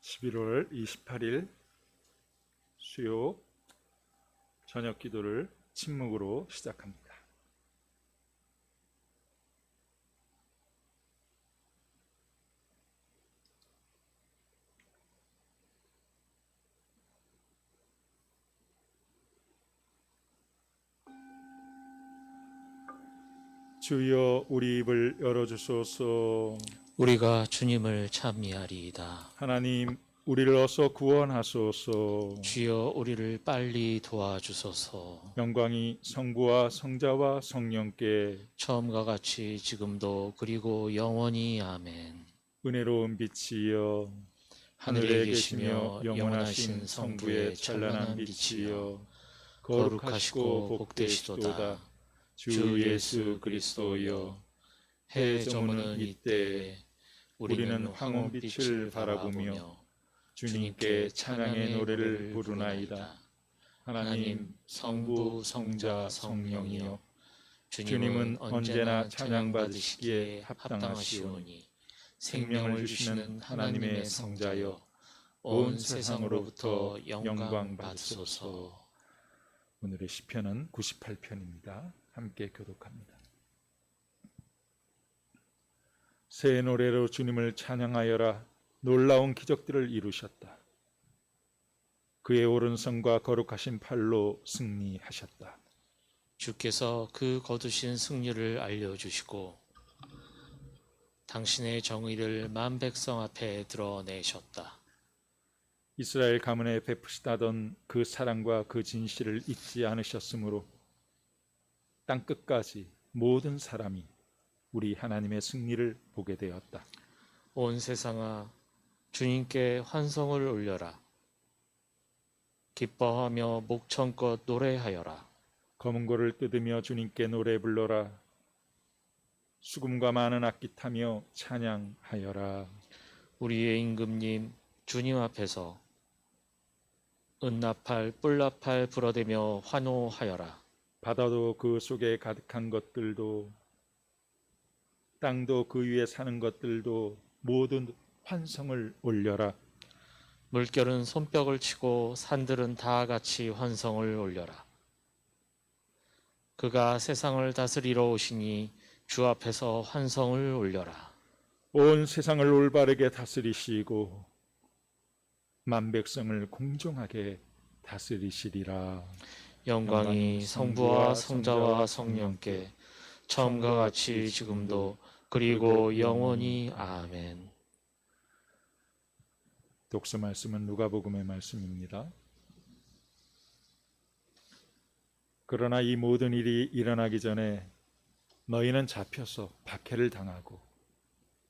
11월 28일 수요 저녁 기도를 침묵으로 시작합니다. 주여 우리 입을 열어주소서. 우리가 주님을 찬미하리이다. 하나님 우리를 어서 구원하소서. 주여 우리를 빨리 도와주소서. 영광이 성부와 성자와 성령께 처음과 같이 지금도 그리고 영원히 아멘. 은혜로운 빛이여 하늘에 계시며 영원하신 성부의 찬란한 빛이여 거룩하시고 복되시도다. 주 예수 그리스도여 해 저무는 이때에 우리는 황혼빛을 바라보며 주님께 찬양의 노래를 부르나이다. 하나님 성부 성자 성령이여 주님은 언제나 찬양받으시기에 합당하시오니 생명을 주시는 하나님의 성자여 온 세상으로부터 영광 받으소서. 오늘의 시편은 98편입니다. 함께 교독합니다. 새 노래로 주님을 찬양하여라. 놀라운 기적들을 이루셨다. 그의 오른손과 거룩하신 팔로 승리하셨다. 주께서 그 거두신 승리를 알려주시고 당신의 정의를 만 백성 앞에 드러내셨다. 이스라엘 가문에 베푸시다던 그 사랑과 그 진실을 잊지 않으셨으므로 땅끝까지 모든 사람이 우리 하나님의 승리를 보게 되었다. 온 세상아 주님께 환성을 올려라. 기뻐하며 목청껏 노래하여라. 검은 고를 뜯으며 주님께 노래 불러라. 수금과 많은 악기 타며 찬양하여라. 우리의 임금님 주님 앞에서 은나팔 뿔나팔 불어대며 환호하여라. 바다도 그 속에 가득한 것들도 땅도 그 위에 사는 것들도 모든 환성을 올려라. 물결은 손뼉을 치고 산들은 다 같이 환성을 올려라. 그가 세상을 다스리러 오시니 주 앞에서 환성을 올려라. 온 세상을 올바르게 다스리시고 만백성을 공정하게 다스리시리라. 영광이 성부와 성자와 성령께 처음과 같이 지금도 그리고 영원히 아멘. 독서 말씀은 누가복음의 말씀입니다. 그러나 이 모든 일이 일어나기 전에 너희는 잡혀서 박해를 당하고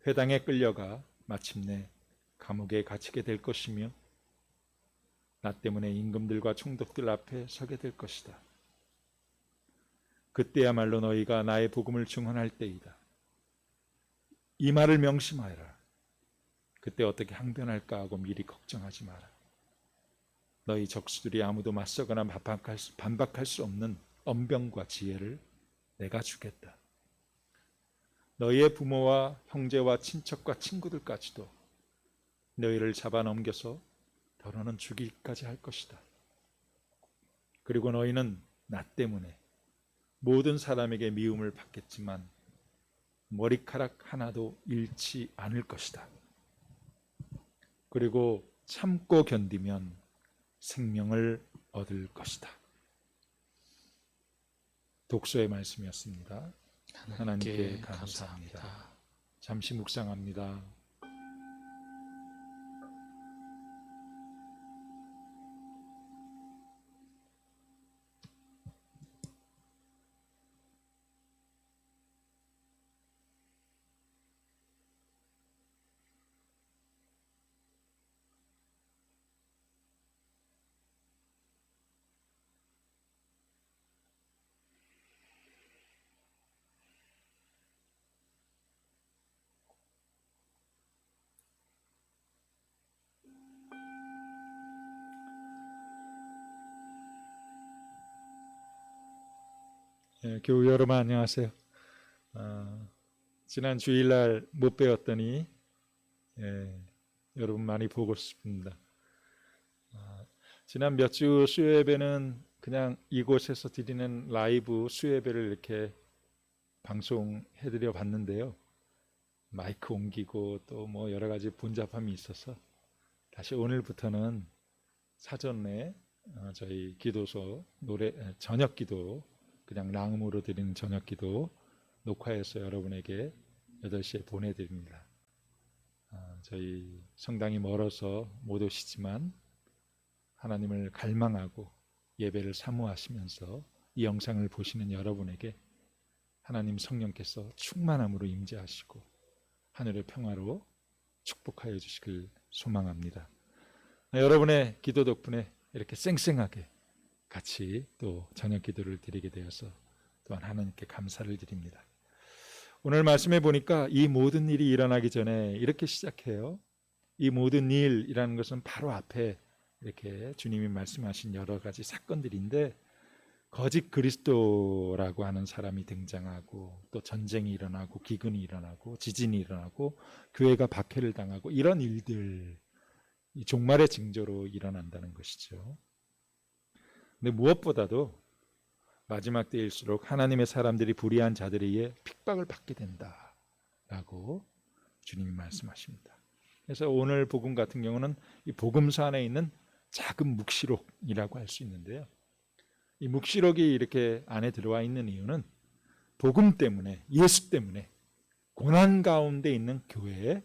회당에 끌려가 마침내 감옥에 갇히게 될 것이며 나 때문에 임금들과 총독들 앞에 서게 될 것이다. 그때야말로 너희가 나의 복음을 증언할 때이다. 이 말을 명심하여라. 그때 어떻게 항변할까 하고 미리 걱정하지 마라. 너희 적수들이 아무도 맞서거나 반박할 수 없는 언병과 지혜를 내가 주겠다. 너희의 부모와 형제와 친척과 친구들까지도 너희를 잡아넘겨서 더러는 죽이기까지 할 것이다. 그리고 너희는 나 때문에 모든 사람에게 미움을 받겠지만 머리카락 하나도 잃지 않을 것이다. 그리고 참고 견디면 생명을 얻을 것이다. 독서의 말씀이었습니다. 하나님께 감사합니다. 잠시 묵상합니다. 교우 여러분 안녕하세요. 지난 주일날 못 배웠더니 여러분 많이 보고 싶습니다. 지난 몇 주 수요예배는 그냥 이곳에서 드리는 라이브 수요예배를 이렇게 방송해드려 봤는데요. 마이크 옮기고 또 뭐 여러 가지 분잡함이 있어서 다시 오늘부터는 사전에 저희 기도소 노래 저녁 기도 그냥 랑음으로 드리는 저녁 기도 녹화해서 여러분에게 8시에 보내드립니다. 저희 성당이 멀어서 못 오시지만 하나님을 갈망하고 예배를 사모하시면서 이 영상을 보시는 여러분에게 하나님 성령께서 충만함으로 임재하시고 하늘의 평화로 축복하여 주시길 소망합니다. 여러분의 기도 덕분에 이렇게 쌩쌩하게 같이 또 저녁 기도를 드리게 되어서 또한 하나님께 감사를 드립니다. 오늘 말씀해 보니까 이 모든 일이 일어나기 전에 이렇게 시작해요. 이 모든 일이라는 것은 바로 앞에 이렇게 주님이 말씀하신 여러 가지 사건들인데 거짓 그리스도라고 하는 사람이 등장하고 또 전쟁이 일어나고 기근이 일어나고 지진이 일어나고 교회가 박해를 당하고 이런 일들 이 종말의 징조로 일어난다는 것이죠. 근데 무엇보다도 마지막 때일수록 하나님의 사람들이 불의한 자들에 의해 핍박을 받게 된다라고 주님이 말씀하십니다. 그래서 오늘 복음 같은 경우는 이 복음서 안에 있는 작은 묵시록이라고 할 수 있는데요. 이 묵시록이 이렇게 안에 들어와 있는 이유는 복음 때문에 예수 때문에 고난 가운데 있는 교회의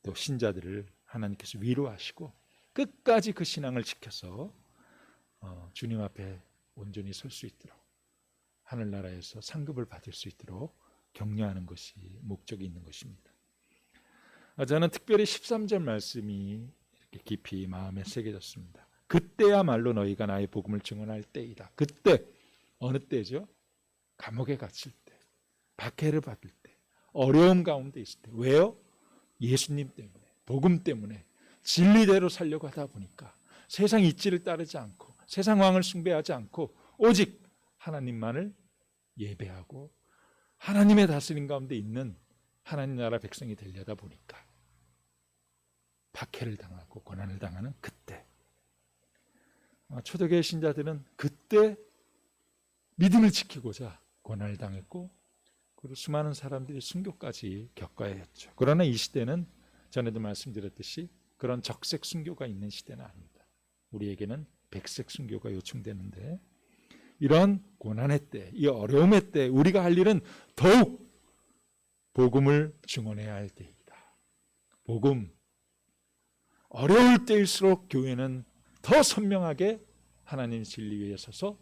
또 신자들을 하나님께서 위로하시고 끝까지 그 신앙을 지켜서 주님 앞에 온전히 설 수 있도록 하늘나라에서 상급을 받을 수 있도록 격려하는 것이 목적이 있는 것입니다. 저는 특별히 13절 말씀이 이렇게 깊이 마음에 새겨졌습니다. 그때야말로 너희가 나의 복음을 증언할 때이다. 그때 어느 때죠? 감옥에 갇힐 때, 박해를 받을 때, 어려움 가운데 있을 때. 왜요? 예수님 때문에, 복음 때문에 진리대로 살려고 하다 보니까 세상 이치를 따르지 않고 세상 왕을 숭배하지 않고 오직 하나님만을 예배하고 하나님의 다스림 가운데 있는 하나님 나라 백성이 되려다 보니까 박해를 당하고 고난을 당하는 그때 초대교회 신자들은 그때 믿음을 지키고자 고난을 당했고 그리고 수많은 사람들이 순교까지 겪어야 했죠. 그러나 이 시대는 전에도 말씀드렸듯이 그런 적색 순교가 있는 시대는 아닙니다. 우리에게는 백색 순교가 요청되는데 이런 고난의 때, 이 어려움의 때 우리가 할 일은 더욱 복음을 증언해야 할 때이다. 복음, 어려울 때일수록 교회는 더 선명하게 하나님의 진리 위에 서서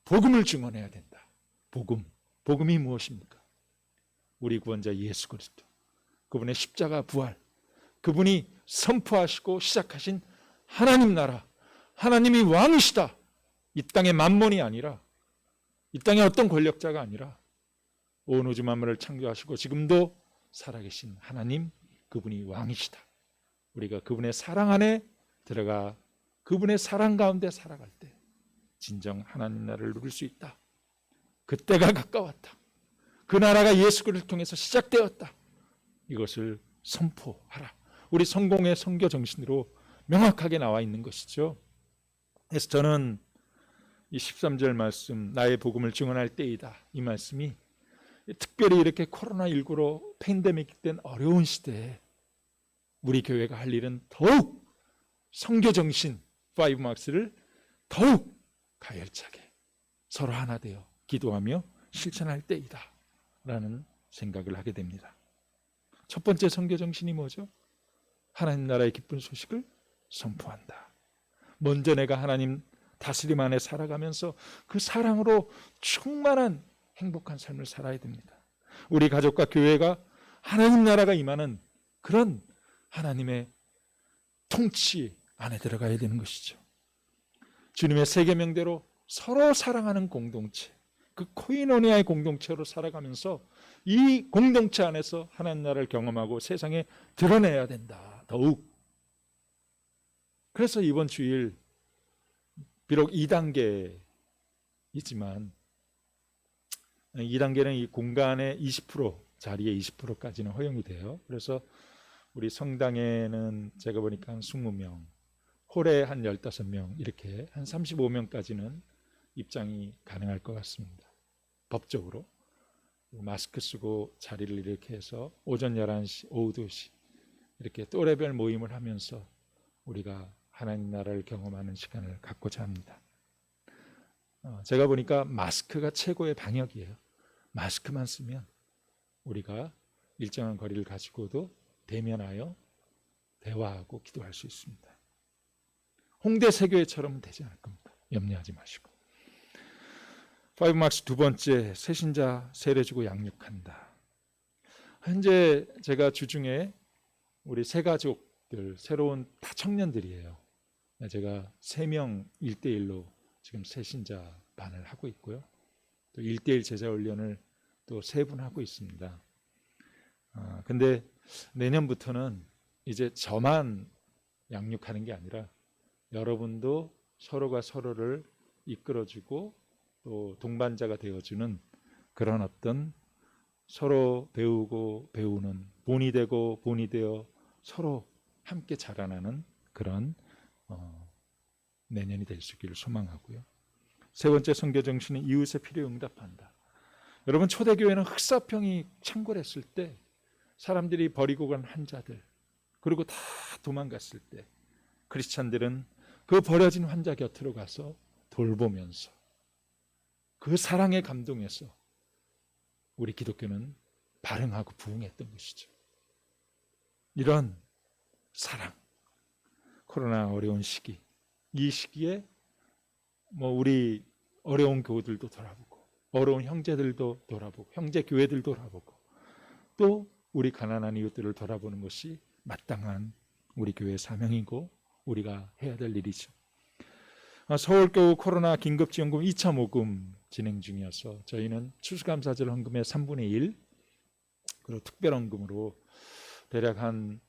복음을 증언해야 된다. 복음이 무엇입니까? 우리 구원자 예수 그리스도, 그분의 십자가 부활, 그분이 선포하시고 시작하신 하나님 나라, 하나님이 왕이시다. 이 땅의 만몬이 아니라, 이 땅의 어떤 권력자가 아니라 온 우주 만물을 창조하시고 지금도 살아계신 하나님, 그분이 왕이시다. 우리가 그분의 사랑 안에 들어가 그분의 사랑 가운데 살아갈 때 진정 하나님 나라를 누릴 수 있다. 그때가 가까웠다. 그 나라가 예수 그리스도를 통해서 시작되었다. 이것을 선포하라. 우리 성공의 선교 정신으로 명확하게 나와 있는 것이죠. 그래서 저는 이 13절 말씀, 나의 복음을 증언할 때이다. 이 말씀이 특별히 이렇게 코로나19로 팬데믹 된 어려운 시대에 우리 교회가 할 일은 더욱 선교 정신 5막스를 더욱 가열차게 서로 하나 되어 기도하며 실천할 때이다 라는 생각을 하게 됩니다. 첫 번째 선교 정신이 뭐죠? 하나님 나라의 기쁜 소식을 선포한다. 먼저 내가 하나님 다스림 안에 살아가면서 그 사랑으로 충만한 행복한 삶을 살아야 됩니다. 우리 가족과 교회가 하나님 나라가 임하는 그런 하나님의 통치 안에 들어가야 되는 것이죠. 주님의 세 계명대로 서로 사랑하는 공동체, 그 코이노니아의 공동체로 살아가면서 이 공동체 안에서 하나님 나라를 경험하고 세상에 드러내야 된다. 더욱. 그래서 이번 주일 비록 2단계이지만 2단계는 이 공간의 20% 자리의 20%까지는 허용이 돼요. 그래서 우리 성당에는 제가 보니까 한 20명, 홀에 한 15명, 이렇게 한 35명까지는 입장이 가능할 것 같습니다. 법적으로. 마스크 쓰고 자리를 이렇게 해서 오전 11시, 오후 2시 이렇게 또래별 모임을 하면서 우리가 하나님 나라를 경험하는 시간을 갖고자 합니다. 제가 보니까 마스크가 최고의 방역이에요. 마스크만 쓰면 우리가 일정한 거리를 가지고도 대면하여 대화하고 기도할 수 있습니다. 홍대 세교회처럼은 되지 않을 겁니다. 염려하지 마시고. 5막스 두 번째, 새신자 세례주고 양육한다. 현재 제가 주중에 우리 새 가족들, 새로운 다 청년들이에요. 제가 3명 1대1로 지금 새신자 반을 하고 있고요. 또 1대1 제자 훈련을 또 3분 하고 있습니다. 근데 내년부터는 이제 저만 양육하는 게 아니라 여러분도 서로가 서로를 이끌어주고 또 동반자가 되어주는 그런 어떤 서로 배우고 배우는 본이 되고 본이 되어 서로 함께 자라나는 그런 내년이 될 수 있기를 소망하고요. 세 번째 선교 정신은 이웃의 필요에 응답한다. 여러분, 초대교회는 흑사병이 창궐했을 때 사람들이 버리고 간 환자들, 그리고 다 도망갔을 때 크리스찬들은 그 버려진 환자 곁으로 가서 돌보면서 그 사랑에 감동해서 우리 기독교는 발흥하고 부흥했던 것이죠. 이런 사랑, 코로나 어려운 시기, 이 시기에 우리 어려운 교우들도 돌아보고 어려운 형제들도 돌아보고 형제 교회들도 돌아보고 또 우리 가난한 이웃들을 돌아보는 것이 마땅한 우리 교회의 사명이고 우리가 해야 될 일이죠. 서울교우 코로나 긴급지원금 2차 모금 진행 중이어서 저희는 추수감사절 헌금의 3분의 1 그리고 특별헌금으로 대략 한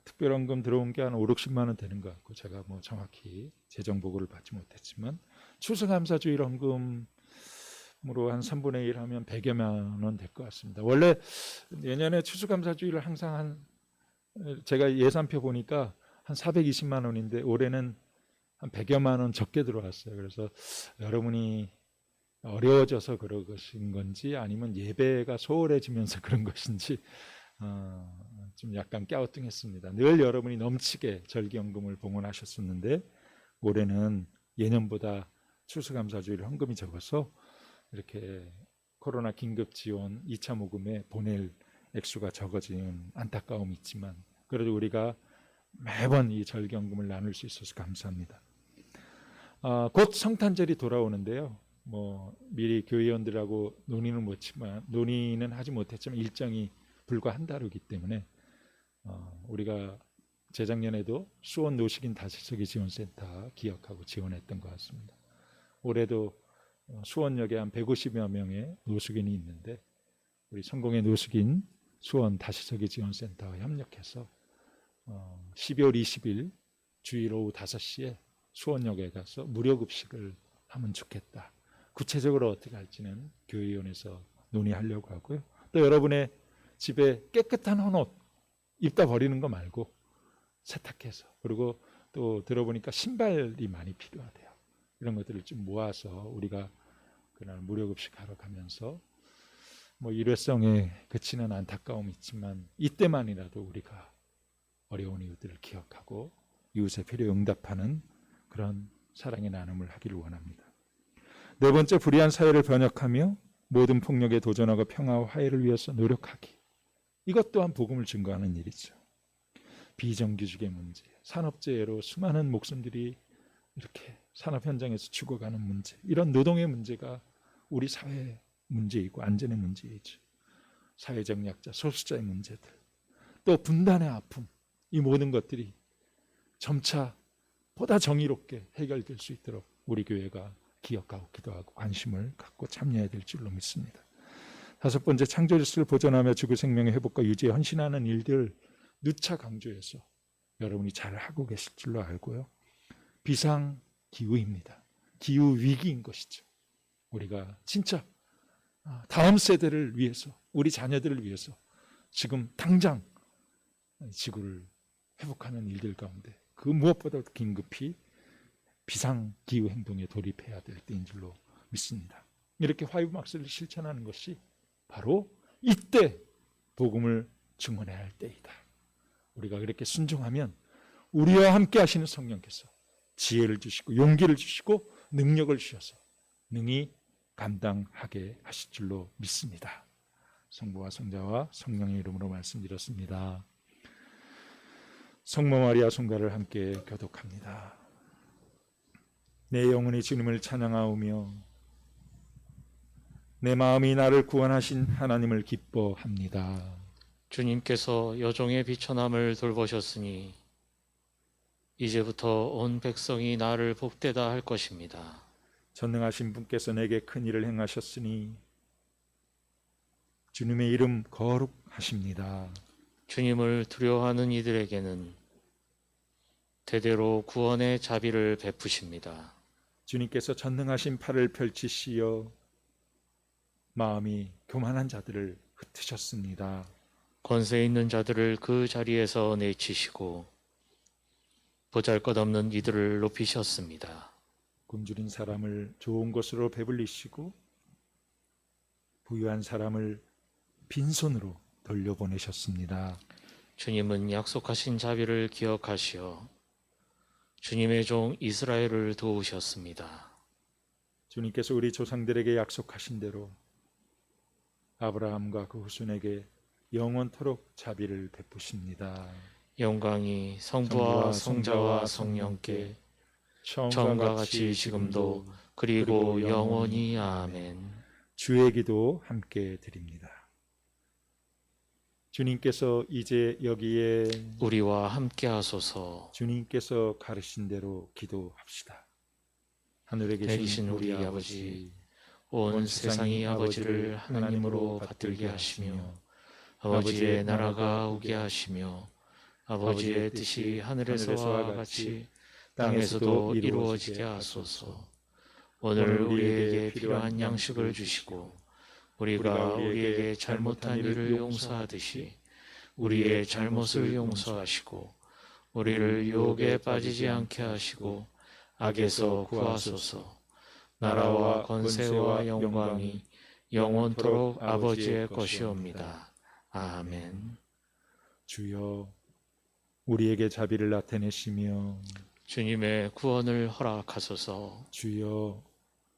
특별헌금 들어온 게 한 5, 60만 원 되는 것 같고 제가 정확히 재정 보고를 받지 못했지만 추수감사주일 헌금으로 한 3분의 1 하면 100여만 원 될 것 같습니다. 원래 예년에 추수감사주일을 항상 제가 예산표 보니까 한 420만 원인데 올해는 한 100여만 원 적게 들어왔어요. 그래서 여러분이 어려워져서 그런 것인 건지 아니면 예배가 소홀해지면서 그런 것인지 좀 약간 갸우뚱했습니다. 늘 여러분이 넘치게 절기연금을 봉헌하셨었는데 올해는 예년보다 추수감사주일 헌금이 적어서 이렇게 코로나 긴급지원 2차 모금에 보낼 액수가 적어지는 안타까움이 있지만 그래도 우리가 매번 이 절기연금을 나눌 수 있어서 감사합니다. 곧 성탄절이 돌아오는데요. 미리 교회원들하고 논의는 하지 못했지만 일정이 불과 한 달이기 때문에 우리가 재작년에도 수원 노식인 다시서기 지원센터 기억하고 지원했던 것 같습니다. 올해도 수원역에 한 150여 명의 노숙인이 있는데 우리 성공의 노숙인 수원 다시서기 지원센터와 협력해서 12월 20일 주일 오후 5시에 수원역에 가서 무료 급식을 하면 좋겠다. 구체적으로 어떻게 할지는 교회위원회에서 논의하려고 하고요. 또 여러분의 집에 깨끗한 헌옷 입다 버리는 거 말고 세탁해서 그리고 또 들어보니까 신발이 많이 필요하대요. 이런 것들을 좀 모아서 우리가 그날 무료 급식하러 가면서 일회성에 그치는 안타까움이 있지만 이때만이라도 우리가 어려운 이웃들을 기억하고 이웃의 필요에 응답하는 그런 사랑의 나눔을 하기를 원합니다. 네 번째, 불의한 사회를 번역하며 모든 폭력에 도전하고 평화와 화해를 위해서 노력하기. 이것 또한 복음을 증거하는 일이죠. 비정규직의 문제, 산업재해로 수많은 목숨들이 이렇게 산업 현장에서 죽어가는 문제, 이런 노동의 문제가 우리 사회의 문제이고 안전의 문제이죠. 사회적 약자, 소수자의 문제들, 또 분단의 아픔, 이 모든 것들이 점차 보다 정의롭게 해결될 수 있도록 우리 교회가 기억하고 기도하고 관심을 갖고 참여해야 될 줄로 믿습니다. 다섯 번째, 창조 질서를 보존하며 지구 생명의 회복과 유지에 헌신하는 일들 누차 강조해서 여러분이 잘 하고 계실 줄로 알고요. 비상기후입니다. 기후위기인 것이죠. 우리가 진짜 다음 세대를 위해서 우리 자녀들을 위해서 지금 당장 지구를 회복하는 일들 가운데 그 무엇보다도 긴급히 비상기후 행동에 돌입해야 될 때인 줄로 믿습니다. 이렇게 화이브막스를 실천하는 것이 바로 이때 복음을 증언해야 할 때이다. 우리가 그렇게 순종하면 우리와 함께 하시는 성령께서 지혜를 주시고 용기를 주시고 능력을 주셔서 능히 감당하게 하실 줄로 믿습니다. 성부와 성자와 성령의 이름으로 말씀드렸습니다. 성모 마리아 손가를 함께 교독합니다. 내 영혼이 주님을 찬양하오며 내 마음이 나를 구원하신 하나님을 기뻐합니다. 주님께서 여종의 비천함을 돌보셨으니 이제부터 온 백성이 나를 복되다 할 것입니다. 전능하신 분께서 내게 큰 일을 행하셨으니 주님의 이름 거룩하십니다. 주님을 두려워하는 이들에게는 대대로 구원의 자비를 베푸십니다. 주님께서 전능하신 팔을 펼치시어 마음이 교만한 자들을 흩으셨습니다. 권세 있는 자들을 그 자리에서 내치시고 보잘것없는 이들을 높이셨습니다. 굶주린 사람을 좋은 곳으로 배불리시고 부유한 사람을 빈손으로 돌려보내셨습니다. 주님은 약속하신 자비를 기억하시어 주님의 종 이스라엘을 도우셨습니다. 주님께서 우리 조상들에게 약속하신 대로 아브라함과 그 후손에게 영원토록 자비를 베푸십니다. 영광이 성부와 성자와 성령께 처음과 같이 지금도 그리고 영원히 아멘. 주의 기도 함께 드립니다. 주님께서 이제 여기에 우리와 함께 하소서. 주님께서 가르신 대로 기도합시다. 하늘에 계신 우리 아버지, 온 세상이 아버지를 하나님으로 받들게 하시며 아버지의 나라가 오게 하시며 아버지의 뜻이 하늘에서와 같이 땅에서도 이루어지게 하소서. 오늘 우리에게 필요한 양식을 주시고 우리가 우리에게 잘못한 일을 용서하듯이 우리의 잘못을 용서하시고 우리를 유혹에 빠지지 않게 하시고 악에서 구하소서. 나라와 권세와 영광이 영원토록 아버지의 것이옵니다. 아멘. 주여 우리에게 자비를 나타내시며 주님의 구원을 허락하소서. 주여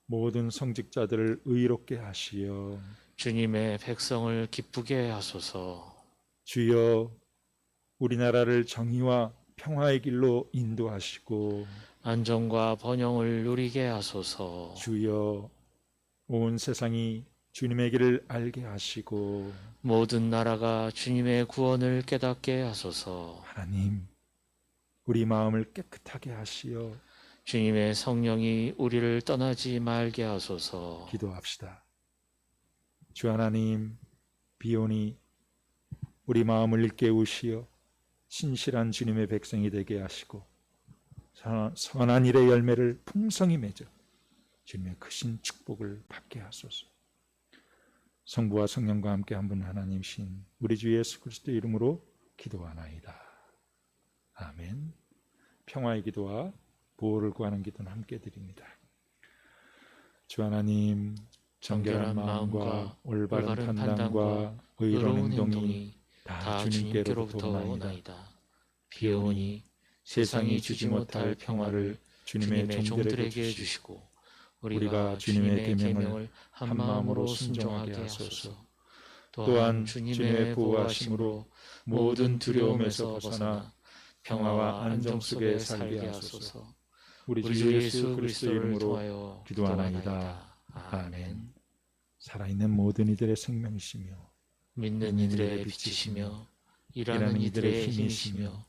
모든 성직자들을 의롭게 하시어 주님의 백성을 기쁘게 하소서. 주여 우리나라를 정의와 평화의 길로 인도하시고 안정과 번영을 누리게 하소서. 주여 온 세상이 주님의 길을 알게 하시고 모든 나라가 주님의 구원을 깨닫게 하소서. 하나님 우리 마음을 깨끗하게 하시어 주님의 성령이 우리를 떠나지 말게 하소서. 기도합시다. 주 하나님 비오니 우리 마음을 일깨우시어 신실한 주님의 백성이 되게 하시고 선한 일의 열매를 풍성히 맺어 주님의 크신 축복을 받게 하소서. 성부와 성령과 함께 한 분 하나님이신 우리 주 예수 그리스도 이름으로 기도하나이다. 아멘. 평화의 기도와 보호를 구하는 기도는 함께 드립니다. 주 하나님 정결한 마음과 올바른 판단과 의로운 행동이 다 주님께로부터 오나이다. 비오니 세상이 주지 못할 평화를 주님의 종들에게 주시고 우리가 주님의 계명을 한 마음으로 순종하게 하소서. 또한 주님의 보호하심으로 모든 두려움에서 벗어나 평화와 안정 속에 살게 하소서. 우리 주 예수 그리스도 이름으로 통하여 기도하나이다. 아멘. 살아있는 모든 이들의 생명이시며 믿는 이들의 빛이시며 일하는 이들의 힘이시며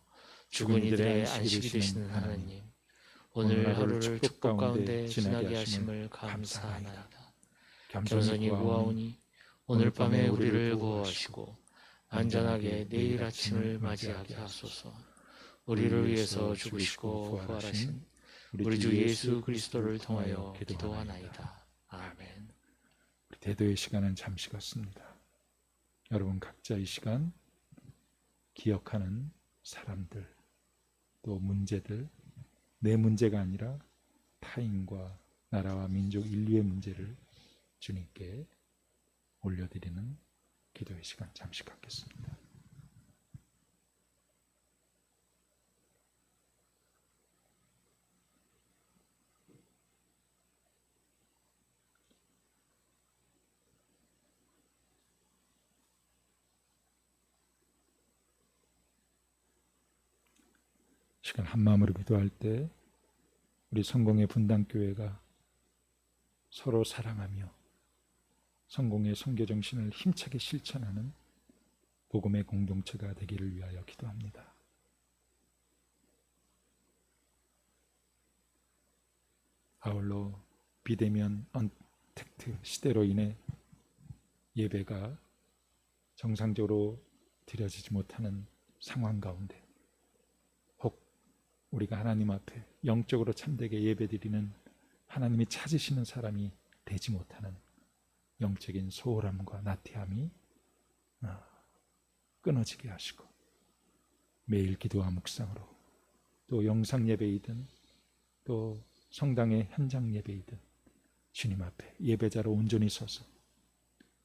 죽은 이들의 안식이 되시는 하나님, 오늘 하루를 축복 가운데 지나게 하심을 감사하나이다. 겸손히 구하오니 오늘 밤에 우리를 보호하시고 안전하게 내일 아침을 맞이하게 하소서. 우리를 위해서 죽으시고 부활하신 우리 주 예수 그리스도를 통하여 기도하나이다. 아멘. 대도의 시간은 잠시 같습니다. 여러분 각자 이 시간 기억하는 사람들, 또 문제들, 내 문제가 아니라 타인과 나라와 민족 인류의 문제를 주님께 올려드리는 기도의 시간 잠시 갖겠습니다. 시간 한 마음으로 기도할 때 우리 성공의 분당교회가 서로 사랑하며 성공의 선교 정신을 힘차게 실천하는 복음의 공동체가 되기를 위하여 기도합니다. 아울러 비대면 언택트 시대로 인해 예배가 정상적으로 드려지지 못하는 상황 가운데 혹 우리가 하나님 앞에 영적으로 참되게 예배드리는 하나님이 찾으시는 사람이 되지 못하는 영적인 소홀함과 나태함이 끊어지게 하시고 매일 기도와 묵상으로 또 영상 예배이든 또 성당의 현장 예배이든 주님 앞에 예배자로 온전히 서서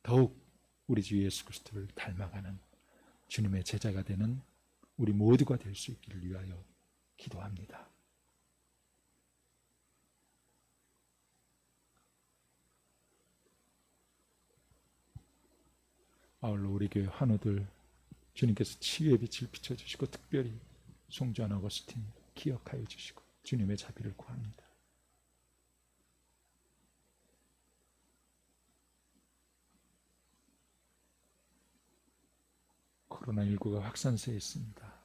더욱 우리 주 예수 그리스도를 닮아가는 주님의 제자가 되는 우리 모두가 될 수 있기를 위하여 기도합니다. 아울러 우리 교회 환우들 주님께서 치유의 빛을 비춰주시고 특별히 송주한 어거스틴 기억하여 주시고 주님의 자비를 구합니다. 코로나19가 확산세에 있습니다.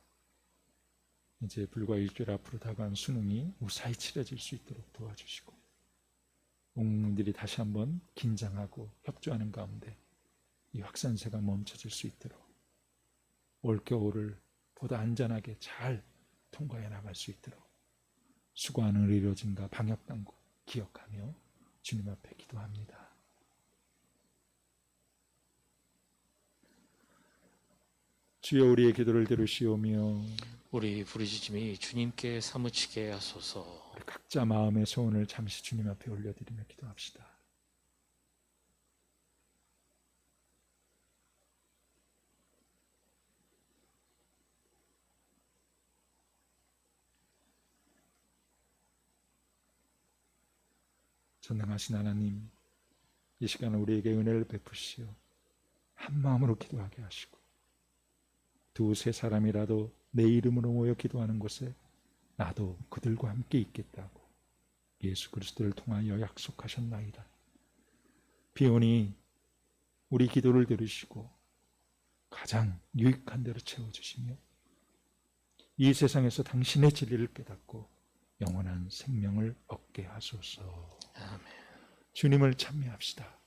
이제 불과 일주일 앞으로 다가온 수능이 무사히 치러질 수 있도록 도와주시고 옥문들이 다시 한번 긴장하고 협조하는 가운데 이 확산세가 멈춰질 수 있도록 올겨울을 보다 안전하게 잘 통과해 나갈 수 있도록 수고하는 의료진과 방역당국 기억하며 주님 앞에 기도합니다. 주여 우리의 기도를 들으시오며 우리 부르짖음이 주님께 사무치게 하소서. 우리 각자 마음의 소원을 잠시 주님 앞에 올려드리며 기도합시다. 전능하신 하나님, 이 시간 우리에게 은혜를 베푸시오 한 마음으로 기도하게 하시고 두세 사람이라도 내 이름으로 모여 기도하는 곳에 나도 그들과 함께 있겠다고 예수 그리스도를 통하여 약속하셨나이다. 비오니 우리 기도를 들으시고 가장 유익한 대로 채워주시며 이 세상에서 당신의 진리를 깨닫고 영원한 생명을 얻게 하소서. 아멘. 주님을 찬미합시다.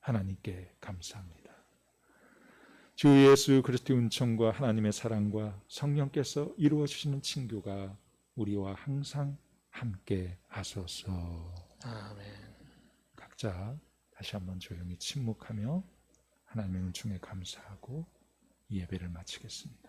하나님께 감사합니다. 주 예수 그리스도의 은총과 하나님의 사랑과 성령께서 이루어 주시는 친교가 우리와 항상 함께 하소서. 아멘. 각자 다시 한번 조용히 침묵하며 하나님의 은총에 감사하고 이 예배를 마치겠습니다.